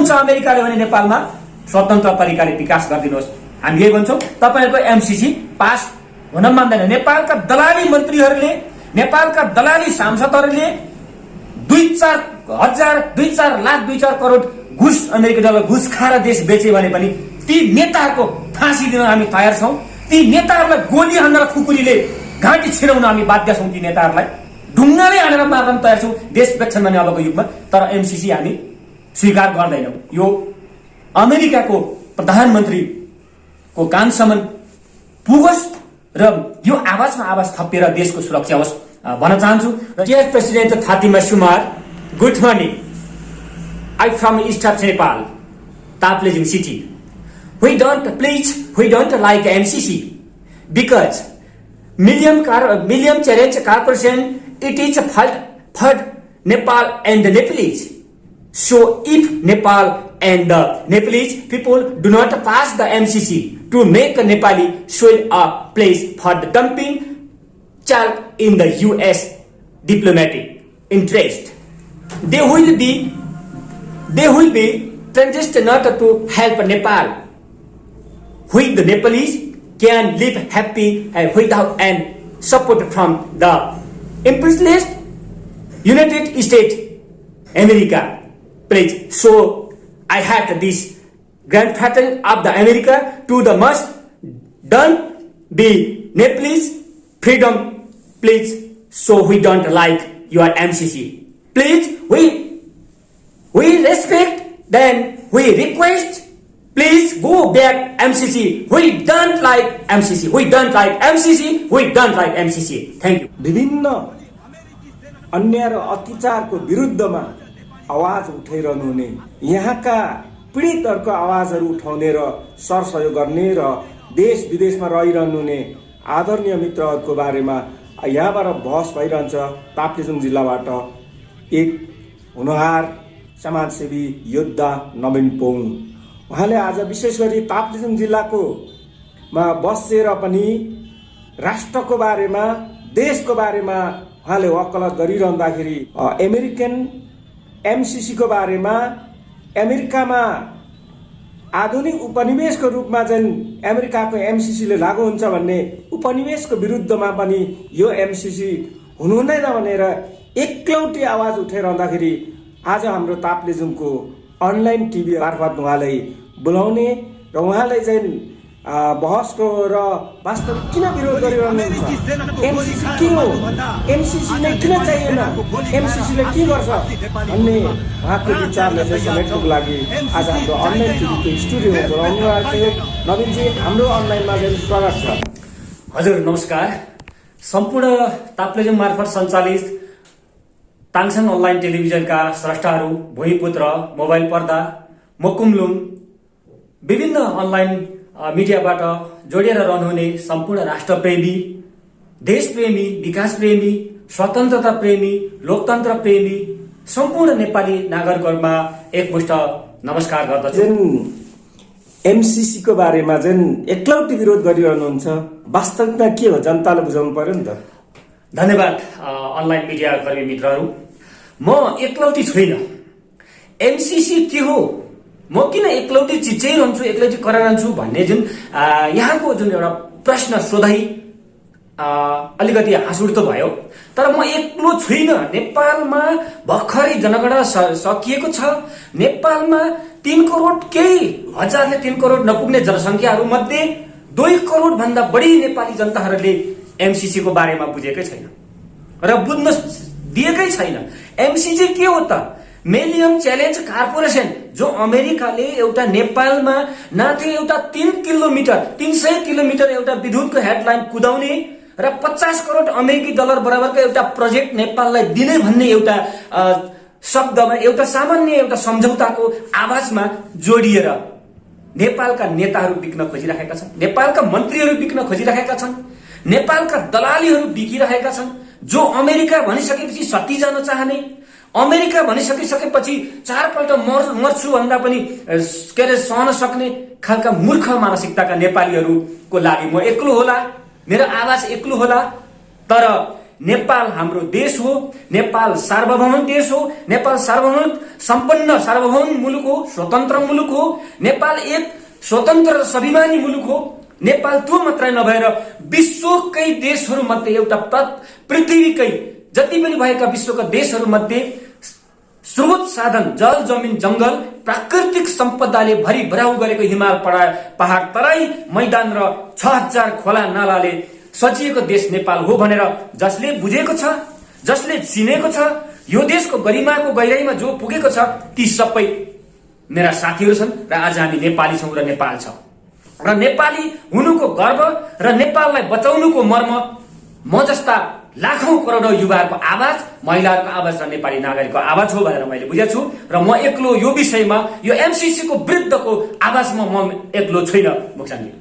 हुन्छ अमेरिकाले भने नेपालमा स्वतन्त्र तरिकाले विकास गरिदिनुहोस्। हामी यही भन्छौँ। तपाईहरुको एमसीसी पास हुन मान्दैन। नेपालका दलाली मन्त्रीहरूले, नेपालका दलाली सांसदहरूले 2-4 हजार 2-4 लाख 2-4 करोड घुस अमेरिका डलर घुस खाएर देश बेचे भने पनि ती नेताहरूको फाँसी दिन हामी तयार छौं। ती नेताहरूलाई गोली हानेर खुकुरीले घाँटी छिराउन हामी बाध्य छौं। ती नेताहरूलाई ढुङ्गाले हानेर मार्न तयार छौं देश बेच्छन् भने अबको युगमा। तर एमसीसी हामी स्वीकार गर्दैनौं। यो अमेरिकाको प्रधानमन्त्रीको कानसम्म पुगोस् र यो आवाजमा आवाज थपेर देशको सुरक्षा होस् भन्न चाहन्छु। डियर प्रेसिडेन्ट फातिमा सुमार, good morning. I from east of Nepal, Taplejung city. We don't like MCC because Million Challenge Corporation, it is a for Nepal and the Nepalese. So if Nepal and the Nepalese people do not pass the MCC to make a Nepali soil a place for the dumping child in the US diplomatic interest, they will be transitioned not to help Nepal, which the Nepalese can live happy without and support from the imperialist United States America. Please, so I had this grandfather of the America to the must done be Nepalese freedom. Please, so we don't like your MCC. Please, we respect, then we request, please go back MCC. We don't like MCC. We don't like MCC. We don't like MCC. Thank you. विभिन्न अन्याय र अत्याचारको विरुद्धमा आवाज उठाइरहनु हुने, यहाँका पीडितहरूको आवाजहरू उठाउने र सरसहयोग गर्ने र देश विदेशमा रहिरहनु हुने आदरणीय मित्रहरूको बारेमा यहाँबाट बहस भइरहन्छ। ताप्लेजुङ जिल्लाबाट एक हुनहार समाजसेवी योद्धा नवीन पोङ, उहाँले आज विशेष गरी ताप्लेजुङ जिल्लाको मा बसेर पनि राष्ट्रको बारेमा, देशको बारेमा उहाँले वकालत गरिरहँदाखेरि अमेरिकन एमसीसी को बारेमा, अमेरिकामा आधुनिक उपनिवेशको रूपमा चाहिँ अमेरिकाको एमसीसी ले लागू हुन्छ भन्ने उपनिवेशको विरुद्धमा पनि यो एमसीसी हुनुहुँदैन भनेर एकलौटी आवाज उठाइरहँदाखेरि आज हाम्रो ताप्लेजुङको अनलाइन टिभी मार्फत उहाँलाई बोलाउने र उहाँलाई चाहिँ बहसको र वास्तव किन विरोध गरिरहनुहुन्छ, एमसीसी के हो, एमसीसी ले किन चाहिएन, एमसीसी ले के गर्छ भन्ने उहाँको विचारलाई चाहिँ समेट्नको लागि आज हाम्रो अनलाइन टिभीको स्टुडियोमा बोलाउनु भएको थियो। नवीनजी, हाम्रो अनलाइनमा चाहिँ स्वागत छ। हजुर नमस्कार। सम्पूर्ण ताप्लेजुङ मार्फत सञ्चालित ताङसाङ अनलाइन टेलिभिजनका स्रष्टाहरू, भूमिपुत्र, मोबाइल पर्दा, मोकुमलुङ, विभिन्न अनलाइन मिडियाबाट जोडिएर रहनुहुने सम्पूर्ण राष्ट्रप्रेमी, देशप्रेमी, विकासप्रेमी, स्वतन्त्रता प्रेमी, लोकतन्त्र प्रेमी सम्पूर्ण नेपाली नागरिकहरूमा एकमुष्ट नमस्कार गर्दछु। एमसीसी को बारेमा चाहिँ एकलौटी विरोध गरिरहनुहुन्छ, वास्तविकता के हो जनताले बुझाउनु पर्यो नि त। धन्यवाद अनलाइन मिडिया कर्मी मित्रहरू। म एकलौटी छैन। एमसीसी के हो, म किन एकलौटी चिच्याइरहन्छु, एकलौटी कराइरहन्छु भन्ने जुन यहाँको जुन एउटा प्रश्न सोधाइ अलिकति हाँसउठ्दो भयो। तर म एक्लो छुइनँ। नेपालमा भर्खरै जनगणना सकिएको छ। नेपालमा 3 करोड केही हजारले 3 करोड नपुग्ने जनसंख्याहरू मध्ये 2 करोड भन्दा बढी नेपाली जनताहरूले एमसीसी को बारेमा बुझेकै छैन र बुझ्न दिएकै छैन। एमसीसी के हो त? मिलियन च्यालेन्ज कर्पोरेसन, जो अमेरिकाले एउटा नेपालमा नाथे एउटा 300 किलोमिटर एउटा विद्युतको हेडलाइन कुदाउने र 50 करोड अमेरिकी डलर बराबरको एउटा प्रोजेक्ट नेपाललाई दिने भन्ने एउटा शब्दमा, एउटा सामान्य एउटा सम्झौताको आवाजमा जोडिएर नेपालका नेताहरू बिक्न खोजिरहेका छन्, नेपालका मन्त्रीहरू बिक्न खोजिरहेका छन्, नेपालका दलालीहरू बिकिरहेका छन्। जो अमेरिका भनिसकेपछि सती जान चाहने, अमेरिका भनिसकेपछि 4 पल्ट मर्छु भन्दा पनि के अरे सहन सक्ने खालका मूर्ख मानसिकताका नेपालीहरूको लागि म एक्लो होला, मेरो आवाज एक्लो होला। तर नेपाल हाम्रो देश हो, नेपाल सार्वभौम देश हो, नेपाल सार्वभौम सम्पन्न सार्वभौम मुलुक हो, स्वतन्त्र मुलुक हो, नेपाल एक स्वतन्त्र र स्वाभिमानी मुलुक हो। नेपाल त्यो मात्रै नभएर विश्वकै देशहरूमध्ये एउटा पृथ्वीकै जति पनि भएका विश्वका देशहरूमध्ये स्रोत साधन जल जमिन जंगल प्राकृतिक सम्पदाले भरि भराउ गरेको हिमाल पहाड तराई मैदान र 6000 खोला नालाले सजिएको देश नेपाल हो भनेर जसले बुझेको छ, जसले चिनेको छ, यो देशको गरिमाको गहिराईमा जो पुगेको छ, ती सबै मेरा साथीहरू छन् र आज हामी नेपाली छौं र नेपाल छ र नेपाली हुनुको गर्व र नेपाललाई बचाउनुको मर्म म जस्ता लाखौं करोडौं युवाहरूको आवाज, महिलाहरूको आवाज र नेपाली नागरिकको आवाज हो भनेर मैले बुझेको छु र म एक्लो यो विषयमा यो एमसीसी को विरुद्धको आवाजमा म एक्लो छैन मुक्सानजी।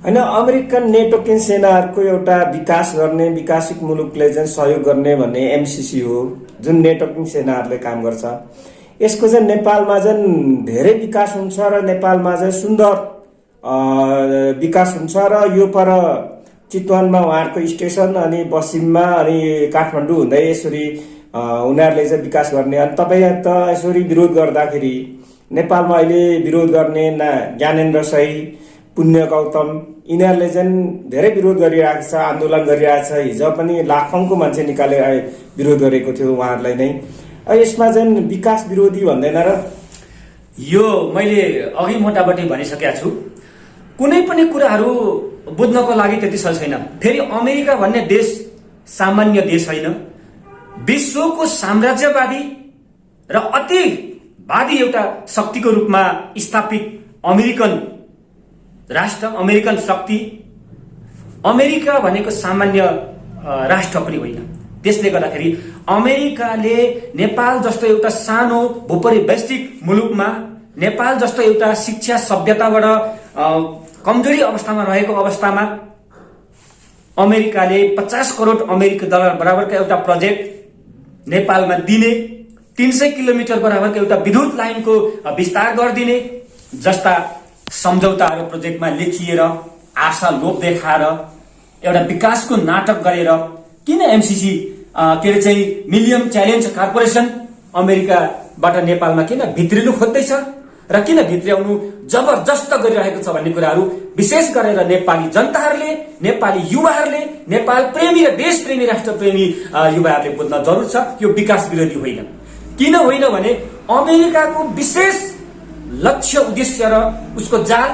हैन, अमेरिकन नेटवर्किङ सेनाहरूको एउटा विकास गर्ने, विकसित मुलुकले चाहिँ सहयोग गर्ने भन्ने एमसीसी हो, जुन नेटवर्किङ सेनाहरूले काम गर्छ। यसको चाहिँ नेपालमा चाहिँ धेरै विकास हुन्छ र नेपालमा चाहिँ सुन्दर विकास हुन्छ र यो पर चितवनमा उहाँहरूको स्टेसन अनि पश्चिममा अनि काठमाडौँ हुँदै यसरी उनीहरूले चाहिँ विकास गर्ने। अनि तपाईँ त यसरी विरोध गर्दाखेरि नेपालमा अहिले विरोध गर्ने ज्ञानेन्द्र सही, पुण्य गौतम यिनीहरूले चाहिँ धेरै विरोध गरिरहेको छ, आन्दोलन गरिरहेको छ। हिजो पनि लाखौंको मान्छे निकालेर विरोध गरेको थियो उहाँहरूलाई नै। यसमा चाहिँ विकास विरोधी भन्दैन र? यो मैले अघि मोटामोटी भनिसकेका छु। कुनै पनि कुराहरू बुझ्नको लागि त्यति सजिलो छैन। फेरि अमेरिका भन्ने देश सामान्य देश होइन, विश्वको साम्राज्यवादी र अतिवादी एउटा शक्तिको रूपमा स्थापित अमेरिकन राष्ट्र, अमेरिकन शक्ति। अमेरिका भनेको सामान्य राष्ट्र पनि होइन। त्यसले गर्दाखेरि अमेरिकाले नेपाल जस्तो एउटा सानो भूपरिवेष्टित मुलुकमा, नेपाल जस्तो एउटा शिक्षा सभ्यताबाट कमजोरी अवस्थामा रहेको अवस्थामा अमेरिकाले 50 करोड अमेरिकी डलर बराबरको एउटा प्रोजेक्ट नेपालमा दिने, 300 किलोमिटर बराबरको एउटा विद्युत लाइनको विस्तार गरिदिने जस्ता सम्झौताहरू प्रोजेक्टमा लेखिएर आशा लोभ देखाएर एउटा विकासको नाटक गरेर किन एमसीसी के अरे चाहिँ मिलियन च्यालेन्ज कर्पोरेसन अमेरिकाबाट नेपालमा किन भित्रिनु खोज्दैछ र किन भित्र्याउनु जबरजस्त गरिरहेको छ भन्ने कुराहरू विशेष गरेर नेपाली जनताहरूले, नेपाली युवाहरूले, नेपाल प्रेमी र देश प्रेमी राष्ट्र प्रेमी युवाहरूले बुझ्न जरुरी छ। यो विकास विरोधी होइन। किन होइन भने अमेरिकाको विशेष लक्ष्य उद्देश्य र उसको जाल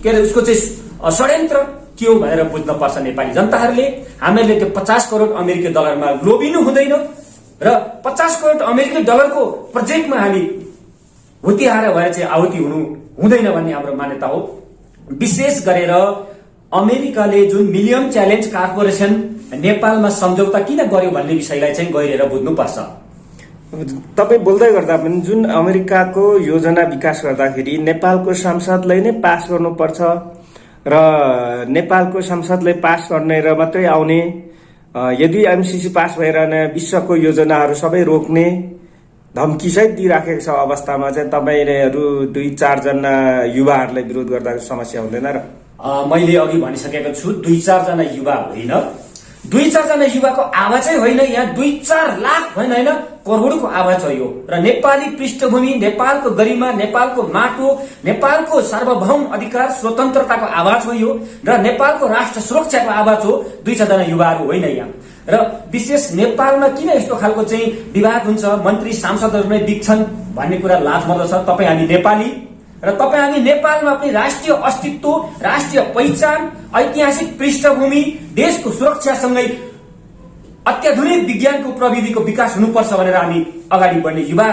के अरे उसको चाहिँ षड्यन्त्र के हो भनेर बुझ्न पर्छ नेपाली जनताहरूले। हामीले त्यो 50 करोड अमेरिकी डलरमा लोभिनु हुँदैन र 50 करोड अमेरिकी डलरको प्रोजेक्टमा हामी हुतिहार भएर चाहिँ आहुति हुनु हुँदैन भन्ने हाम्रो मान्यता हो। विशेष गरेर अमेरिकाले जुन मिलियन च्यालेन्ज कर्पोरेसन नेपालमा सम्झौता किन गर्यो भन्ने विषयलाई चाहिँ गहिरेर बुझ्नुपर्छ। तपाईँ बोल्दै गर्दा पनि जुन अमेरिकाको योजना विकास गर्दाखेरि नेपालको संसदले नै पास गर्नुपर्छ र नेपालको संसदले पास गर्ने र मात्रै आउने, यदि एमसीसी पास भएर विश्वको योजनाहरू सबै रोक्ने धम्की सहित दिइराखेको छ अवस्थामा चाहिँ तपाईँहरू 2-4 जना युवाहरूलाई विरोध गर्दा समस्या हुँदैन र? मैले अघि भनिसकेको छु, 2-4 जना युवा होइन, 2-4 जना युवाको आवाजै होइन, यहाँ 2-4 लाख होइन करोडको आवाज हो यो। र नेपाली पृष्ठभूमि, नेपालको गरिमा, नेपालको माटो, नेपालको सार्वभौम अधिकार स्वतन्त्रताको आवाज हो यो र नेपालको राष्ट्र सुरक्षाको आवाज हो। 2-4 जना युवाहरू होइन यहाँ। र विशेष नेपालमा किन यस्तो खालको चाहिँ विवाद हुन्छ, मन्त्री सांसदहरू नै दिक्छन् भन्ने कुरा लाजमर्दो छ। तपाईँ हामी नेपाली र तपाईँ हामी नेपालमा पनि राष्ट्रिय अस्तित्व, राष्ट्रिय पहिचान, ऐतिहासिक पृष्ठभूमि, देशको सुरक्षासँगै अत्याधुनिक विज्ञानको प्रविधिको विकास हुनुपर्छ भनेर हामी अगाडि बढ्ने युवा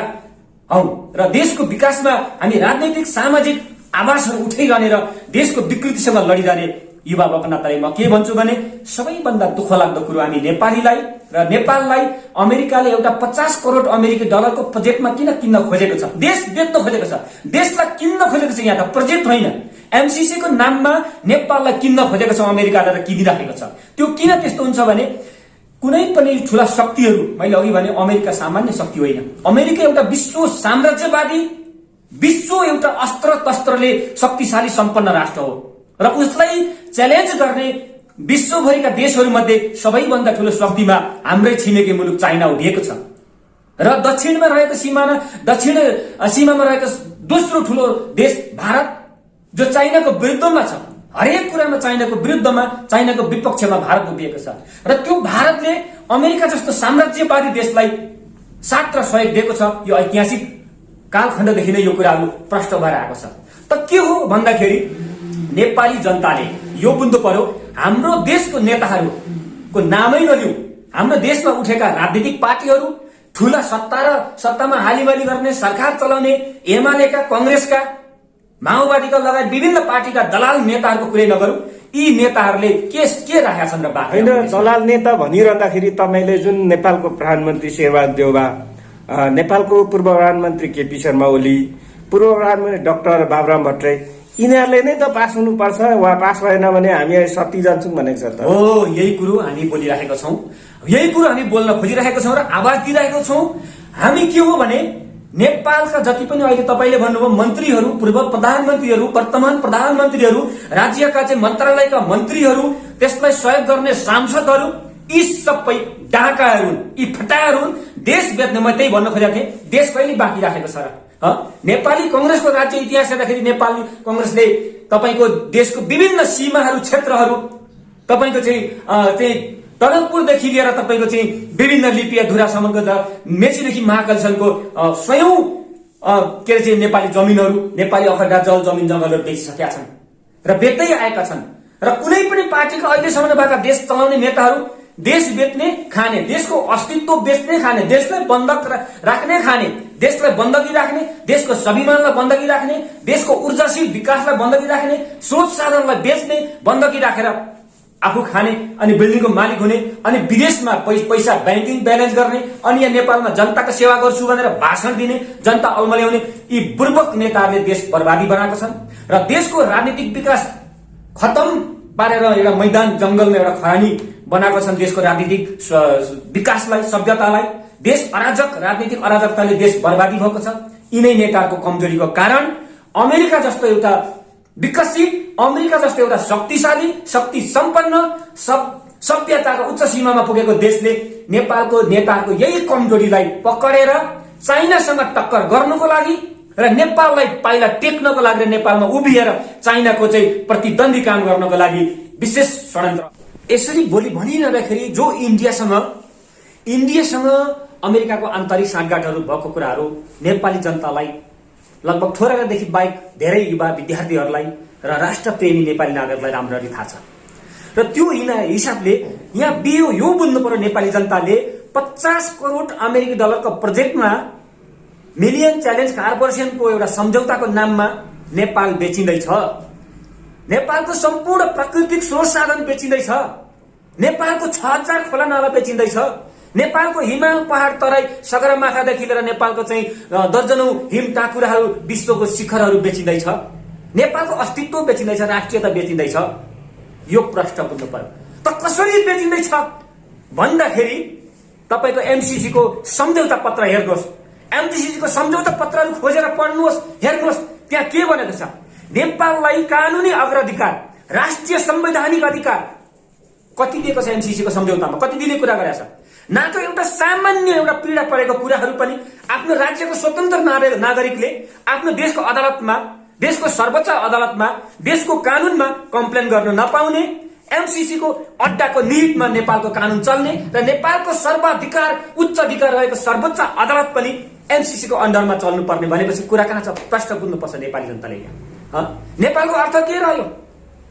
हौ र देशको विकासमा हामी राजनैतिक सामाजिक आवाजहरू उठाइरहने र देशको विकृतिसँग लडिरहने युवा भएको नाताले म के भन्छु भने सबैभन्दा दुःख लाग्दो कुरो हामी नेपालीलाई र नेपाललाई अमेरिकाले एउटा 50 करोड अमेरिकी डलरको प्रोजेक्टमा किन किन्न खोजेको छ? देश बेच्न खोजेको छ, देशलाई किन्न खोजेको छ। यहाँ त प्रोजेक्ट होइन, एमसीसी को नाममा नेपाललाई किन्न खोजेको छ अमेरिकाले र किनिराखेको छ। त्यो किन त्यस्तो हुन्छ भने कुनै पनि ठूला शक्तिहरू, मैले अघि भने अमेरिका सामान्य शक्ति होइन, अमेरिका एउटा विश्व साम्राज्यवादी, विश्व एउटा अस्त्र तस्त्रले शक्तिशाली सम्पन्न राष्ट्र हो र उसलाई च्यालेन्ज गर्ने विश्वभरिका देशहरूमध्ये सबैभन्दा ठूलो शक्तिमा हाम्रै छिमेकी मुलुक चाइना उभिएको छ र दक्षिणमा रहेको दक्षिण सीमामा रहेको दोस्रो ठूलो देश भारत जो चाइनाको विरुद्धमा छ। हरेक कुरामा चाइनाको विरुद्धमा, चाइनाको विपक्षमा भारत उभिएको छ र त्यो भारतले अमेरिका जस्तो साम्राज्यवादी देशलाई साथ र सहयोग दिएको छ। यो ऐतिहासिक कालखण्डदेखि नै यो कुराहरू प्रष्ट भएर आएको छ। त के हो भन्दाखेरि नेपाली जनताले यो बुझ्नु पर्यो, हाम्रो देशको नेताहरूको नामै नलिऊ, हाम्रो देशमा उठेका राजनीतिक पार्टीहरू, ठूला सत्तामा हालिमाली गर्ने, सरकार चलाउने एमालेका, कांग्रेसका, माओवादीका लगायत विभिन्न पार्टीका दलाल नेताहरूको कुरै नगरौं। यी नेताहरूले के राखेका छन् र बाँकी होइन। दलाल नेता भनिरहँदाखेरि तपाईँले जुन नेपालको प्रधानमन्त्री शेरबहादुर देउवा, नेपालको पूर्व प्रधानमन्त्री केपी शर्मा ओली, पूर्व प्रधानमन्त्री डाक्टर बाबुराम भट्टराई, यिनीहरूले नै त पास हुनुपर्छ, उहाँ पास भएन भने हामी सत्ती जान्छौँ भनेको छ त। हो, यही कुरो हामी बोलिरहेका छौँ, यही कुरो हामी बोल्न खोजिरहेका छौँ र आवाज दिइरहेका छौँ। हामी के हो भने नेपालका जति पनि अहिले तपाईँले भन्नुभयो मन्त्रीहरू, पूर्व प्रधानमन्त्रीहरू, वर्तमान प्रधानमन्त्रीहरू, राज्यका चाहिँ मन्त्रालयका मन्त्रीहरू, त्यसलाई सहयोग गर्ने सांसदहरू, यी सबै डाकाहरू हुन्, यी फटाहरू हुन्। देश बेच्ने, म त्यही भन्न खोजेको थिएँ, देश कहिले बाँकी राखेको छ र? नेपाली कांग्रेसको राज्य इतिहास हेर्दाखेरि नेपाली कांग्रेसले तपाईँको देशको विभिन्न सीमाहरू, क्षेत्रहरू, तपाईँको चाहिँ टनकपुरदेखि लिएर तपाईँको चाहिँ विभिन्न लिपिया धुरासम्मको मेचीदेखि महाकालसम्मको सयौं के अरे चाहिँ नेपाली जमिनहरू, नेपाली अखडा जल जमिन जंगलहरू बेचिसकेका छन् र बेच्दै आएका छन्। र कुनै पनि पार्टीका अहिलेसम्म भएका देश चलाउने नेताहरू देश बेच्ने खाने, देशको अस्तित्व बेच्ने खाने, देशलाई बन्धक राख्ने खाने, देशलाई बन्दगी राख्ने, देशको स्वाभिमानलाई बन्दगी राख्ने, देशको ऊर्जाशील विकासलाई बन्दगी राख्ने, स्रोत साधनलाई बेच्ने, बन्दगी राखेर आफू खाने अनि बिल्डिङको मालिक हुने अनि विदेशमा पैसा ब्याङ्किङ ब्यालेन्स गर्ने अनि यहाँ नेपालमा जनताको सेवा गर्छु भनेर भाषण दिने, जनता अल्मल्याउने यी बुर्बक नेताहरूले देश बर्बादी बनाएको छन् र देशको राजनीतिक विकास खतम पारेर एउटा मैदान जंगलमा एउटा खरानी बनाएको छन्। देशको राजनीतिक विकासलाई, सभ्यतालाई, देश अराजक, राजनीतिक अराजकताले देश बर्बादी भएको छ। यिनै नेताहरूको कमजोरीको कारण अमेरिका जस्तो एउटा विकसित, अमेरिका जस्तो एउटा शक्तिशाली, शक्ति सम्पन्न, सभ्यताको उच्च सीमामा पुगेको देशले नेपालको नेताहरूको यही कमजोरीलाई पकडेर चाइनासँग टक्कर गर्नुको लागि र नेपाललाई पाइला टेक्नको लागि र नेपालमा उभिएर चाइनाको चाहिँ प्रतिद्वन्दी काम गर्नको लागि विशेष षड्यन्त्र। यसरी बोली भनिरहँदाखेरि जो इन्डियासँग अमेरिकाको आन्तरिक साँठगाँठहरू भएको कुराहरू नेपाली जनतालाई, लगभग थोरैदेखि बाहेक धेरै युवा विद्यार्थीहरूलाई र राष्ट्रप्रेमी नेपाली नागरिकलाई राम्ररी थाहा छ। र त्यो हिसाबले यहाँ यो बुझ्नु पर्यो, नेपाली जनताले 50 करोड अमेरिकी डलरको प्रोजेक्टमा मिलियन च्यालेन्ज कर्पोरेसनको एउटा सम्झौताको नाममा नेपाल बेचिँदैछ। नेपालको सम्पूर्ण प्राकृतिक स्रोत साधन बेचिँदैछ। नेपालको 6000 खोला नाला बेचिँदैछ। नेपालको हिमाल पहाड तराई सगरमाथादेखि लिएर नेपालको चाहिँ दर्जनौं हिम टाकुराहरू, विश्वको शिखरहरू बेचिँदैछ। नेपालको अस्तित्व बेचिँदैछ, राष्ट्रियता बेचिँदैछ। यो प्रश्न बुझ्नु पर्यो। त कसरी बेचिँदैछ भन्दाखेरि तपाईको एमसीसी को सम्झौता पत्र हेर्नुहोस्, एमसीसी को सम्झौता पत्रहरू खोजेर पढ्नुहोस्, हेर्नुहोस् त्यहाँ के भनेको छ। नेपाललाई कानूनी अग्राधिकार, राष्ट्रिय संवैधानिक अधिकार कति दिएको छ एमसीसी को सम्झौतामा, कति दिने कुरा गरेको छ। न त एउटा सामान्य एउटा पीडा परेको कुराहरू पनि आफ्नो राज्यको स्वतन्त्र नागरिकले आफ्नो देशको अदालतमा, देशको सर्वोच्च अदालतमा, देशको कानूनमा कम्प्लेन गर्न नपाउने, एमसीसी को अड्डाको निहितमा नेपालको कानून चल्ने र नेपालको सर्वाधिकार, उच्च अधिकार रहेको सर्वोच्च अदालत पनि एमसीसी को अन्डरमा चल्नुपर्ने भनेपछि कुरा कहाँ छ? प्रश्न बुझ्नुपर्छ नेपाली जनताले। नेपालको अर्थ के रह्यो?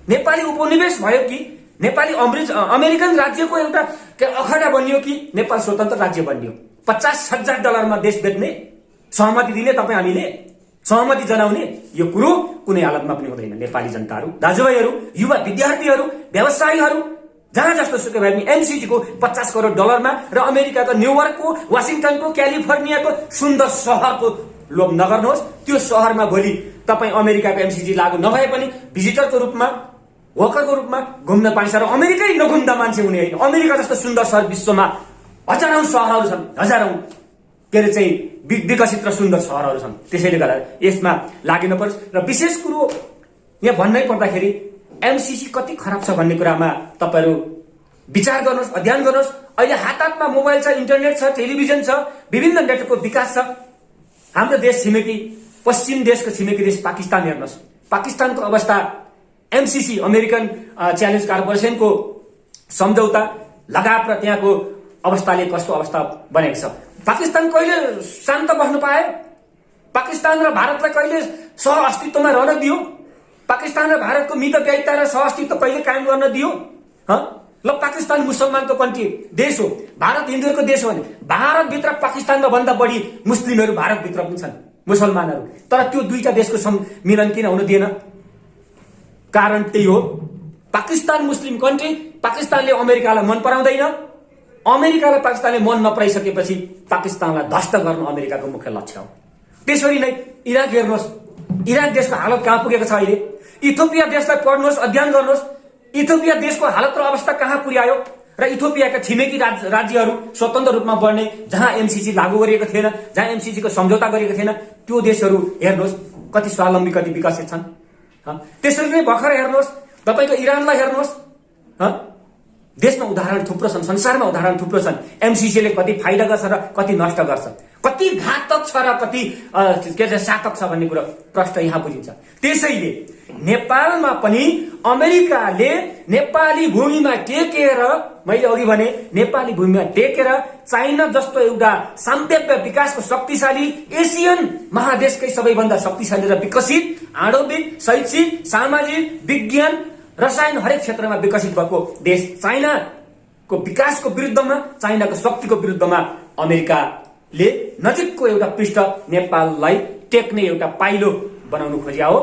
नेपाली उपनिवेश भयो कि नेपाली अमेरिकन राज्यको एउटा अखडा बनियो कि नेपाल स्वतन्त्र राज्य बनियो? 50,000 डलरमा देश बेच्ने सहमति दिने तपाईँ, हामीले सहमति जनाउने यो कुरो कुनै हालतमा पनि हुँदैन। नेपाली जनताहरू, दाजुभाइहरू, युवा विद्यार्थीहरू, व्यवसायीहरू, जहाँ जस्तो सुकै भए पनि एमसीसी को 50 करोड डलरमा र अमेरिकाको न्युयोर्कको, वाशिंटनको, क्यालिफोर्नियाको सुन्दर शहरको लोभ नगर्नुहोस्। त्यो शहरमा भोलि तपाईँ अमेरिकाको एमसीसी लागू नभए पनि भिजिटरको रूपमा, वर्करको रूपमा घुम्न पाइन्छ र अमेरिकै नघुम्दा मान्छे हुने होइन। अमेरिका जस्तो सुन्दर शहर विश्वमा हजारौं शहरहरू छन्, हजारौं के अरे चाहिँ विकसित र सुन्दर शहरहरू छन्। त्यसैले गर्दा यसमा लागिनु पर्छ। र विशेष कुरो यहाँ भन्नै पर्दाखेरि एमसीसी कति खराब छ भन्ने कुरामा तपाईहरु विचार गर्नुहोस्, अध्ययन गर्नुहोस्। अहिले हातमा मोबाइल छ, इन्टरनेट छ, टेलिभिजन छ, विभिन्न नेटवर्कको विकास छ। हाम्रो देश छिमेकी पश्चिम देशको छिमेकी देश पाकिस्तान हेर्नुहोस्। पाकिस्तानको अवस्था एमसीसी अमेरिकन च्यालेन्ज कर्पोरेसनको सम्झौता लगाव र त्यहाँको अवस्थाले कस्तो अवस्था बनेको छ। पाकिस्तान कहिले शान्त बस्नु पायो? पाकिस्तान र भारतलाई कहिले सहअस्तित्वमा रहन दियो? पाकिस्तान र भारतको मितव्ययिता र सहअस्तित्व कहिले कायम गर्न दियो? ल पाकिस्तान मुसलमानको कन्ट्री देश हो, भारत हिन्दूहरूको देश हो भने भारतभित्र पाकिस्तानमा भन्दा बढी मुस्लिमहरू भारतभित्र पनि छन्, मुसलमानहरू। तर त्यो दुईटा देशको सम्मिलन किन हुन दिएन? कारण त्यही हो, पाकिस्तान मुस्लिम कन्ट्री, पाकिस्तानले अमेरिकालाई मन पराउँदैन। अमेरिकालाई पाकिस्तानले मन नपराइसकेपछि पाकिस्तानलाई ध्वस्त गर्न अमेरिकाको मुख्य लक्ष्य हो। त्यसरी नै इराक हेर्नुहोस्, इराक देशको हालत कहाँ पुगेको छ अहिले। इथियोपिया देशलाई पढ्नुहोस्, अध्ययन गर्नुहोस्। इथियोपिया देशको हालत र अवस्था कहाँ पुर्यायो र इथियोपियाका छिमेकी राज्यहरू स्वतन्त्र रूपमा बढ्ने, जहाँ एमसीसी लागू गरिएको थिएन, जहाँ एमसीसी को सम्झौता गरिएको थिएन, त्यो देशहरू हेर्नुहोस् कति स्वावलम्बी, कति विकसित छन्। त्यसरी नै भर्खर हेर्नुहोस् तपाईको इरानलाई हेर्नुहोस्। देशमा उदाहरण थुप्रो छन्, संसारमा उदाहरण थुप्रो छन्। एमसीसीले कति फाइदा गर्छ र कति नष्ट गर्छ, कति घातक छ र कति सातक छ भन्ने कुरा प्रश्न यहाँ बुझिन्छ। त्यसैले नेपालमा पनि अमेरिकाले नेपाली भूमिमा टेकेर, मैले अघि भने नेपाली भूमिमा टेकेर चाइना जस्तो एउटा साम्यव्य विकासको शक्तिशाली एसियन महादेशकै सबैभन्दा शक्तिशाली र विकसित आणविक, शैक्षिक, सामाजिक, विज्ञान, रसायन हरेक क्षेत्रमा विकसित भएको देश चाइनाको विकासको विरुद्धमा, चाइनाको शक्तिको विरुद्धमा अमेरिकाले नजिकको एउटा पृष्ठ नेपाललाई टेक्ने एउटा पाइलो बनाउनु खोज्या हो।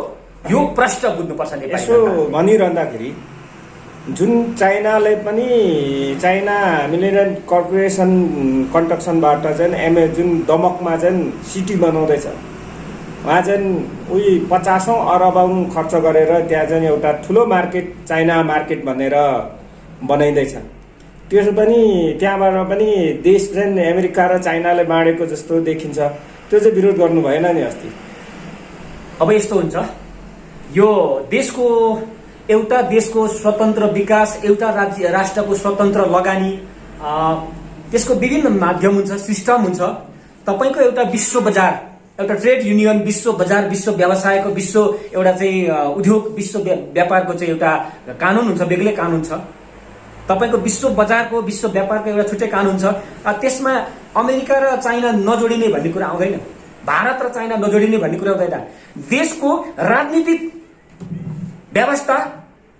यो प्रश्न बुझ्नुपर्छ नेपालले। यसो भनिरहँदाखेरि जुन चाइनाले पनि चाइना मिलेनियम कर्पोरेसन कन्स्ट्रक्सनबाट चाहिँ जुन दमकमा चाहिँ सिटी बनाउँदैछ, उहाँ चाहिँ उही 50औं अरबौं खर्च गरेर त्यहाँ चाहिँ एउटा ठुलो मार्केट, चाइना मार्केट भनेर बनाइँदैछ। त्यसो पनि त्यहाँबाट पनि देश चाहिँ अमेरिका र चाइनाले बाँडेको जस्तो देखिन्छ। त्यो चाहिँ विरोध गर्नु भएन नि अस्ति। अब यस्तो हुन्छ, यो देशको एउटा देशको स्वतन्त्र विकास, एउटा राष्ट्रको स्वतन्त्र लगानी, त्यसको विभिन्न माध्यम हुन्छ, सिस्टम हुन्छ। तपाईको एउटा विश्व बजार, एउटा ट्रेड युनियन, विश्व बजार, विश्व व्यवसायको, विश्व एउटा चाहिँ उद्योग, विश्व व्यापारको चाहिँ एउटा कानून हुन्छ, बेग्लै कानून छ। तपाईको विश्व बजारको, विश्व व्यापारको एउटा छुट्टै कानून छ। त्यसमा अमेरिका र चाइना नजोडिने भन्ने कुरा आउँदैन, भारत र चाइना नजोडिने भन्ने कुरा आउँदैन। देशको राजनीतिक व्यवस्था,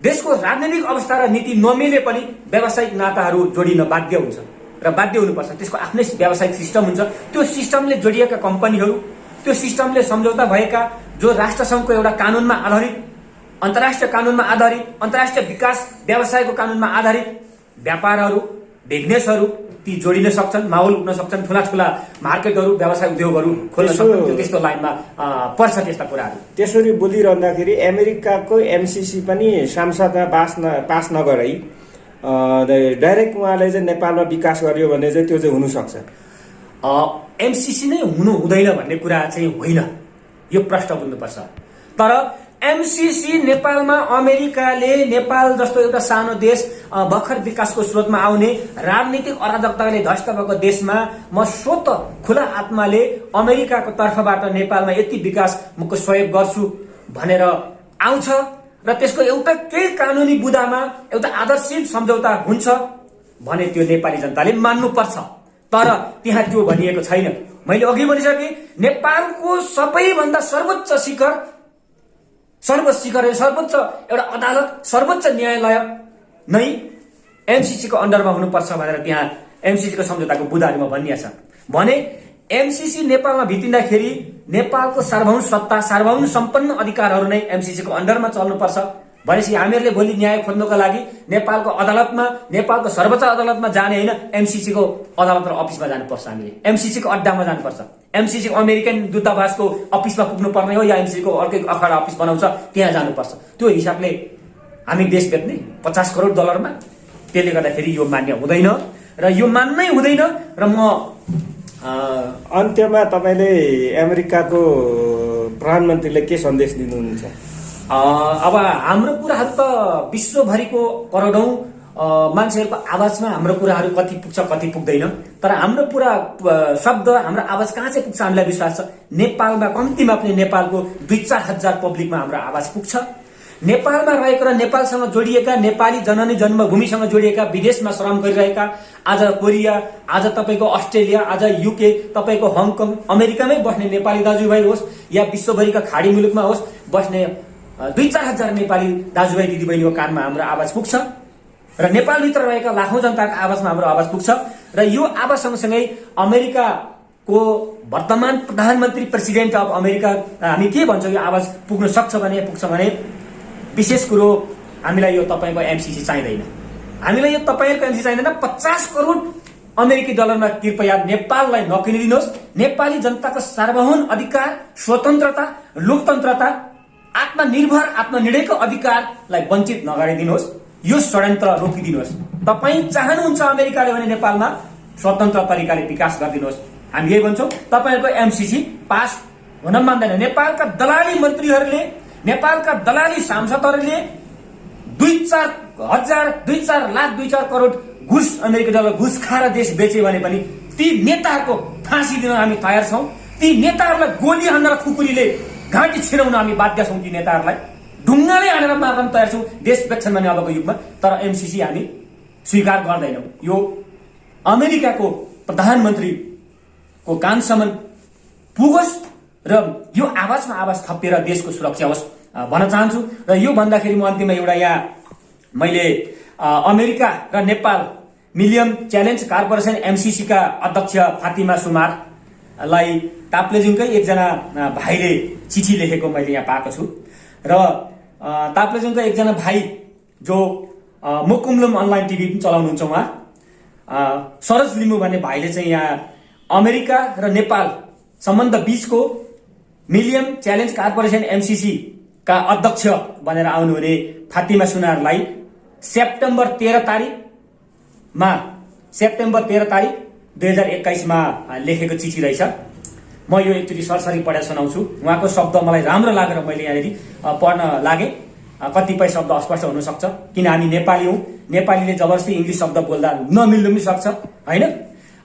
देशको राजनीतिक अवस्था र नीति नमिले पनि व्यावसायिक नाताहरू जोडिन बाध्य हुन्छ र बाध्य हुनुपर्छ। त्यसको आफ्नै व्यावसायिक सिस्टम हुन्छ। त्यो सिस्टमले जोडिएका कम्पनीहरू, त्यो सिस्टमले सम्झौता भएका, जो राष्ट्रसङ्घको एउटा कानूनमा आधारित, अन्तर्राष्ट्रिय कानूनमा आधारित, अन्तर्राष्ट्रिय विकास व्यवसायको कानूनमा आधारित व्यापारहरू, बिजनेसहरू ती जोडिन सक्छन्, माहौल उठ्न सक्छन्, ठुला ठुला मार्केटहरू, व्यवसाय उद्योगहरू खोल्न सक्छन्। त्यस्तो लाइनमा पर्छ त्यस्ता कुराहरू। त्यसरी बोलिरहँदाखेरि अमेरिकाको एमसीसी पनि संसदमा पास नगराई डाइरेक्ट उहाँले चाहिँ नेपालमा विकास गर्यो भने चाहिँ त्यो चाहिँ हुन सक्छ। एमसीसी नै हुनु हुँदैन भन्ने कुरा चाहिँ होइन, यो प्रश्न बुझ्नुपर्छ। तर एमसीसी नेपालमा अमेरिकाले नेपाल जस्तो एउटा सानो देश, भर्खर विकासको स्रोतमा आउने, राजनीतिक अराजकताले ध्वस्त भएको देशमा म स्वतः खुला आत्माले अमेरिकाको तर्फबाट नेपालमा यति विकासको सहयोग गर्छु भनेर आउँछ र त्यसको एउटा केही कानूनी बुदामा एउटा आदर्शित सम्झौता हुन्छ भने त्यो नेपाली जनताले मान्नुपर्छ। तर त्यहाँ त्यो भनिएको छैन। मैले अघि भनिसके, नेपालको सबैभन्दा सर्वोच्च शिखर, सर्वोच्च एउटा अदालत, सर्वोच्च न्यायालय नै एमसीसी को अन्डरमा हुनुपर्छ भनेर त्यहाँ एमसीसी को सम्झौताको बुदामा भनिएको छ। भने एमसीसी नेपालमा भित्रिँदाखेरि नेपालको सार्वभौम सत्ता, सार्वभौम सम्पन्न अधिकारहरू नै एमसीसी को अन्डरमा चल्नुपर्छ। भनेपछि हामीहरूले भोलि न्याय खोज्नको लागि नेपालको अदालतमा, नेपालको सर्वोच्च अदालतमा जाने होइन, एमसीसी को अदालत र अफिसमा जानुपर्छ। हामीले एमसीसी को अड्डामा जानुपर्छ। एमसीसी को अमेरिकन दूतावासको अफिसमा पुग्नु पर्ने हो या एमसीसी को अर्कै अखडा अफिस बनाउँछ त्यहाँ जानुपर्छ। त्यो हिसाबले हामी देश बेच्ने 50 करोड डलरमा, त्यसले गर्दाखेरि यो मान्य हुँदैन र यो मान्नै हुँदैन। र म अन्त्यमा तपाईले अमेरिकाको प्रधानमन्त्रीले के सन्देश दिनुहुन्छ? अब हाम्रो कुराहरू त विश्वभरिको करोडौं मान्छेहरूको आवाजमा हाम्रो कुराहरू कति पुग्छ कति पुग्दैन, तर हाम्रो पुरा शब्द हाम्रो आवाज कहाँ चाहिँ पुग्छ हामीलाई विश्वास छ। नेपालमा कम्तीमा पनि नेपालको 2-4 हजार पब्लिकमा हाम्रो आवाज पुग्छ। नेपालमा रहेका र नेपालसँग जोडिएका नेपाली जननी जन्मभूमिसँग जोडिएका विदेशमा श्रम गरिरहेका आज कोरिया, आज तपाईको अस्ट्रेलिया, आज युके, तपाईको हङकङ, अमेरिकामै बस्ने नेपाली दाजुभाइ होस् या विश्वभरिका खाडी मुलुकमा होस् बस्ने 2-4 हजार नेपाली दाजुभाइ दिदीबहिनीको कानमा हाम्रो आवाज पुग्छ र नेपालभित्र रहेका लाखौं जनताको आवाजमा हाम्रो आवाज पुग्छ। र यो आवाज सँगसँगै अमेरिकाको वर्तमान प्रधानमन्त्री प्रेसिडेन्ट अफ अमेरिका हामी के भन्छौँ, यो आवाज पुग्न सक्छ भने पुग्छ भने विशेष कुरो हामीलाई यो तपाईको एमसीसी चाहिँदैन। हामीलाई यो तपाईहरुको एमसीसी चाहिँदैन। 50 करोड अमेरिकी डलरमा कृपया नेपाललाई नकिनिदिनुहोस्। नेपाली जनताको सार्वभौम अधिकार, स्वतन्त्रता, लोकतन्त्रता, आत्मनिर्भर आत्मनिर्णयको अधिकारलाई वञ्चित नगरिदिनुहोस्। यो षड्यन्त्र रोकिदिनुहोस्। तपाई चाहनुहुन्छ अमेरिकाले भने नेपालमा स्वतन्त्र तरिकाले विकास गरिदिनुहोस्। हामी यही भन्छौँ, तपाईहरुको एमसीसी पास हुन मान्दैन। नेपालका दलाली मन्त्रीहरूले, नेपालका दलाली सांसदहरूले 2-4 लाख 2-4 करोड घुस अमेरिकी डलर घुस खाएर देश बेचे भने पनि ती नेताहरूको फाँसी दिन हामी तयार छौं। ती नेताहरूलाई गोली हानेर खुकुरीले घाँटी छिराउन हामी बाध्य छौं। ती नेताहरूलाई ढुङ्गाले हानेर मार्न तयार छौं देश बेच्छन् भने अबको युगमा। तर एमसीसी हामी स्वीकार गर्दैनौं। यो अमेरिकाको प्रधानमन्त्रीको कानसम्म पुगोस् र यो आवाजमा आवाज थपेर देशको सुरक्षा होस् भन्न चाहन्छु। र यो भन्दाखेरि म अन्तिममा एउटा यहाँ मैले अमेरिका र नेपाल मिलियम च्यालेन्ज कर्पोरेसन एमसीसी का अध्यक्ष फातिमा सुमारलाई ताप्लेजुङकै एकजना भाइले चिठी लेखेको मैले यहाँ पाएको छु। र ताप्लेजुङका एकजना भाइ जो मुकुमलुम अनलाइन टिभी पनि चलाउनुहुन्छ, उहाँ सरोज लिम्बू भन्ने भाइले चाहिँ यहाँ अमेरिका र नेपाल सम्बन्ध बीचको मिलियम च्यालेन्ज कर्पोरेसन एमसीसी का अध्यक्ष बनेर आउनुहुने फातिमा सुनारलाई सेप्टेम्बर 13 तारिक 2021 मा लेखेको चिठी रहेछ। म यो एकचोटि सरसरी पढेर सुनाउँछु। उहाँको शब्द मलाई राम्रो लागेर मैले यहाँनिर पढ्न लागे। कतिपय शब्द अस्पष्ट हुन सक्छ किन हामी नेपाली हौं। नेपालीले जबरजस्ती इंग्लिश शब्द बोल्दा नमिल्नु पनि सक्छ हैन।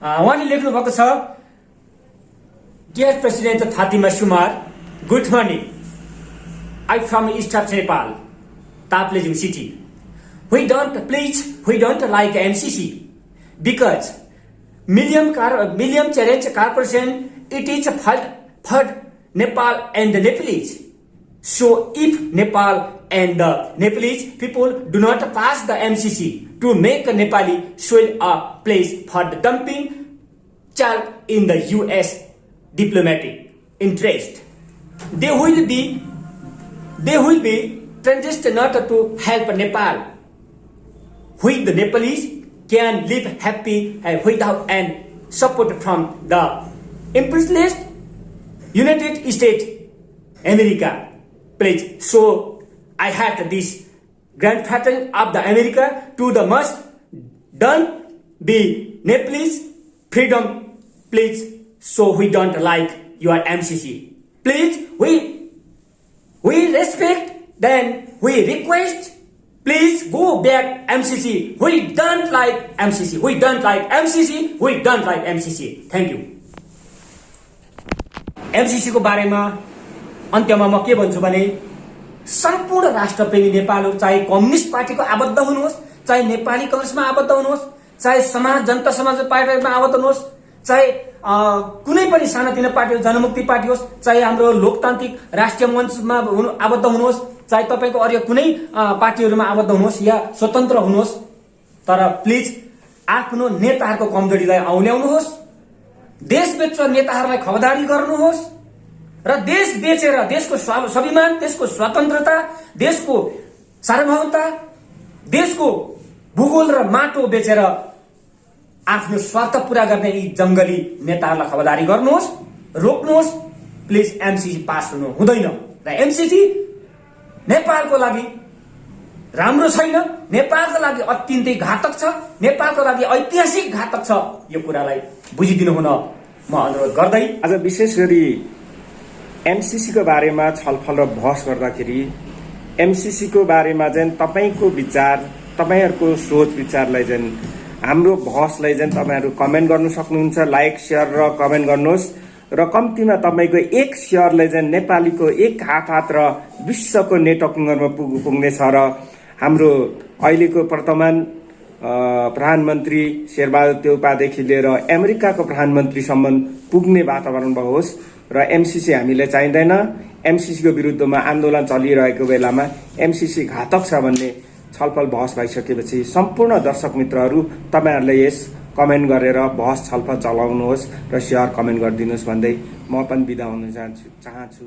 उहाँले लेख्नु भएको छ, डियर प्रेसिडेन्ट फातिमा सुमार, good morning. I from East of Nepal, Taplejung city. We don't like MCC because Million Challenge Corporation, it is a fault for Nepal and the Nepalese. So if Nepal and the Nepalese people do not pass the MCC to make Nepali soil a place for the dumping child in the US diplomatic interest, they will be transitioned not to help Nepal, which the Nepalese can live happy without and support from the imperialist United States America. Please, so I had this grandfather of the America to the must done be Nepalese freedom. Please, so we don't like your MCC. Please, we respect, then we request, please go back MCC. We don't like MCC. We don't like MCC. We don't like MCC. Thank you. MCC को बारेमा अन्त्यमा म के भन्छु भने सम्पूर्ण राष्ट्रप्रेमी नेपालहरु चाहे communist पार्टीको आबद्ध हुनुहोस्, चाहे नेपाली कांग्रेसमा आबद्ध हुनुहोस्, चाहे समाज जनता समाज पार्टीमा आबद्ध हुनुहोस्, चाहे कुनै पनि सानातिना पार्टी जनमुक्ति पार्टी होस्, चाहे हाम्रो लोकतान्त्रिक राष्ट्रिय मञ्चमा आबद्ध हुनुहोस्, चाहे तपाईको अरू कुनै पार्टीहरुमा आबद्ध हुनुहोस् या स्वतन्त्र हुनुहोस्, तर प्लिज आफ्नो नेताहरुको कमजोरीलाई औल्याउनुहोस्, देश बेच्ने नेताहरुलाई खबरदारी गर्नुहोस् र देश बेचेर देशको स्वाभिमान, देशको स्वतन्त्रता, देशको सार्वभौमता, देशको भूगोल र माटो बेचेर आफ्नो स्वार्थ पूरा गर्ने यी जंगली नेताहरुलाई खबरदारी गर्नुहोस्, रोक्नुहोस्। प्लिज एमसीसी पास हुनु हुँदैन र एमसीसी नेपालको लागि राम्रो छैन, नेपालको लागि अत्यन्तै घातक छ, नेपालको लागि ऐतिहासिक घातक छ। यो कुरालाई बुझिदिनु हुन म अनुरोध गर्दै आज विशेष गरी एमसीसी को बारेमा छलफल र बहस गर्दाखेरि एमसीसी को बारेमा चाहिँ तपाईको विचार, तपाईहरुको सोच विचारलाई चाहिँ हाम्रो बहसलाई चाहिँ तपाईहरु कमेन्ट गर्न सक्नुहुन्छ। लाइक, शेयर र कमेन्ट गर्नुहोस् र कम्तीमा तपाईको एक शेयरले चाहिँ नेपालीको एक हात र विश्वको नेटवर्किङमा पुग्नेछ र हाम्रो अहिलेको वर्तमान प्रधानमन्त्री शेरबहादुर देउपादेखि लिएर अमेरिकाको प्रधानमन्त्रीसम्म पुग्ने वातावरण होस् र एमसीसी हामीले चाहिँदैन। एमसीसी को विरुद्धमा आन्दोलन चलिरहेको बेलामा एमसीसी घातक छ भन्ने छलफल बहस भइसकेपछि सम्पूर्ण दर्शक मित्रहरू तपाईहरुले यस कमेन्ट गरेर बहस छलफल चलाउनुहोस् र शेयर कमेन्ट गरिदिनुहोस् भन्दै म पनि बिदा हुन चाहन्छु।